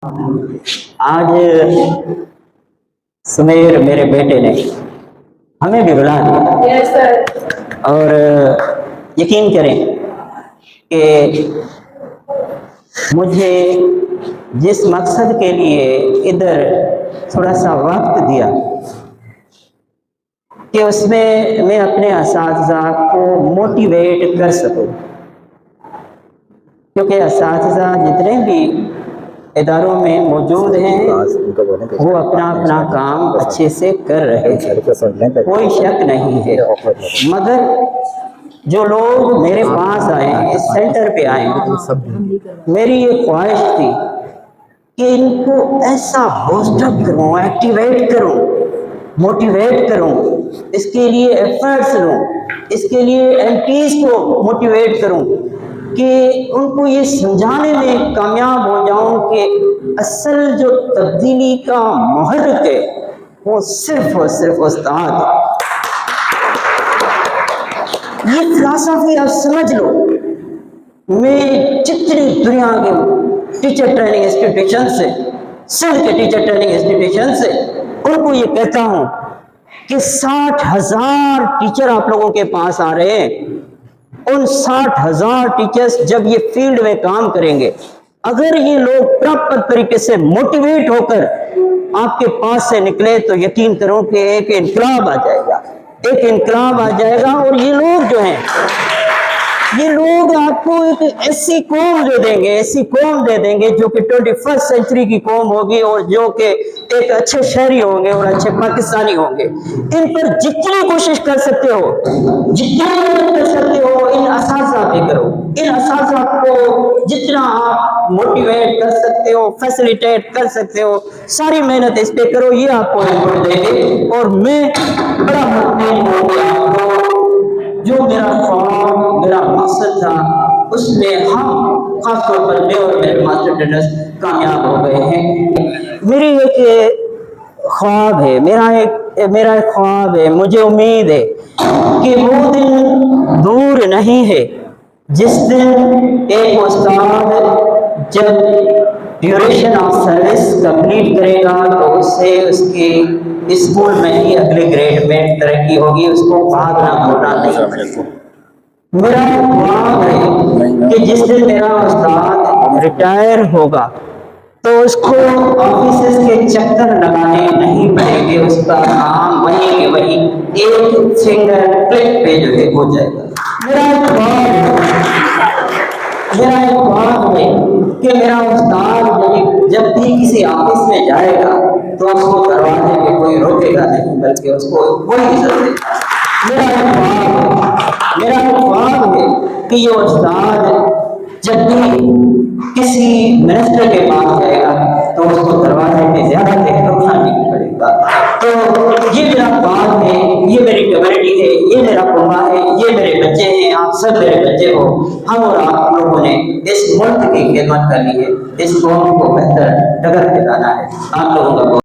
आज सुमेर मेरे बेटे ने हमें भी बुला दिया। Yes sir. और यकीन करें कि मुझे जिस मकसद के लिए इधर थोड़ा सा वक्त दिया कि उसमें मैं अपने असातिज़ा को मोटिवेट कर सकूं, क्योंकि असातिज़ा जितने भी इदारों में मौजूद हैं वो अपना अपना काम अच्छे से कर रहे हैं, कोई शक नहीं है। मगर जो लोग मेरे पास आए, इस सेंटर पे आए, मेरी ये ख्वाहिश थी कि इनको ऐसा बूस्टअप करूं, एक्टिवेट करूं, मोटिवेट करूं, इसके लिए एफर्ट्स लूं, इसके लिए एमपीज को मोटिवेट करूं कि उनको ये समझाने में कामयाब हो जाऊं कि असल जो तब्दीली का मुहर्रिक है वो सिर्फ और सिर्फ उस्ताद है। ये फिलॉसफी आप समझ लो। मैं जितनी दुनिया के टीचर ट्रेनिंग इंस्टीट्यूशन से, सिंध के टीचर ट्रेनिंग इंस्टीट्यूशन से, उनको ये कहता हूँ कि 60,000 टीचर आप लोगों के पास आ रहे हैं। उन 60,000 टीचर्स जब ये फील्ड में काम करेंगे, अगर ये लोग प्रॉपर तरीके से मोटिवेट होकर आपके पास से निकले तो यकीन करो कि एक इनकलाब आ जाएगा, एक इनकलाब आ जाएगा। और ये लोग जो हैं, ये लोग आपको एक ऐसी कौम दे देंगे, ऐसी कौम दे देंगे जो कि 21st सेंचुरी की कौम होगी और जो कि एक अच्छे शहरी होंगे और अच्छे पाकिस्तानी होंगे। इन पर जितनी कोशिश कर सकते हो, जितनी मेहनत कर सकते हो, इन असातिज़ा पे करो। इन असातिज़ा को जितना आप मोटिवेट कर सकते हो, फैसिलिटेट कर सकते हो, सारी मेहनत इस पे करो। ये आपको इनपुट देंगे और मैं बड़ा मुतमईन हूं कि आपको जो मेरा ख्वाब, मेरा मकसद था, उसमें हम खासतौर पर मैं और मेरे मास्टर ट्रेनर्स कामयाब हो गए हैं। मेरी एक ख्वाब है, मेरा एक ख्वाब है, मुझे उम्मीद है कि वो दिन दूर नहीं है जिस दिन एक उस्ताद जब ड्यूरेशन ऑफ सर्विस कंप्लीट करेगा तो उससे उसकी स्कूल में ही अगले ग्रेड में तरक्की होगी, उसको भागना दौड़ना नहीं। मेरा ख्वाब है कि जिस दिन मेरा उस्ताद रिटायर होगा तो उसको ऑफिस के चक्कर लगाने नहीं पड़ेंगे, उसका काम वहीं के वहीं एक फिंगर क्लिक पे जो है हो जाएगा। मेरा एक ख्वाब है कि मेरा उस्ताद जब भी किसी ऑफिस में जाएगा तो उसको दरवाजे पे कोई रोकेगा नहीं, बल्कि उसको कोई इज्जत देगा। मेरा ख्वाब है कि ये उस्ताद जब भी किसी मिनिस्टर के पास जाएगा तो उसको दरवाजे पे ज्यादा देर रुकना नहीं पड़ेगा। तो ये मेरा ख्वाब है, ये मेरी कम्युनिटी है, ये मेरा कुम्बा है, ये मेरे बच्चे हैं, आप सब मेरे बच्चे हो। हम और आप लोगों ने इस मुल्क की खिदमत करनी है, इस कौम को बेहतर डगर दिलाना है। आप लोगों का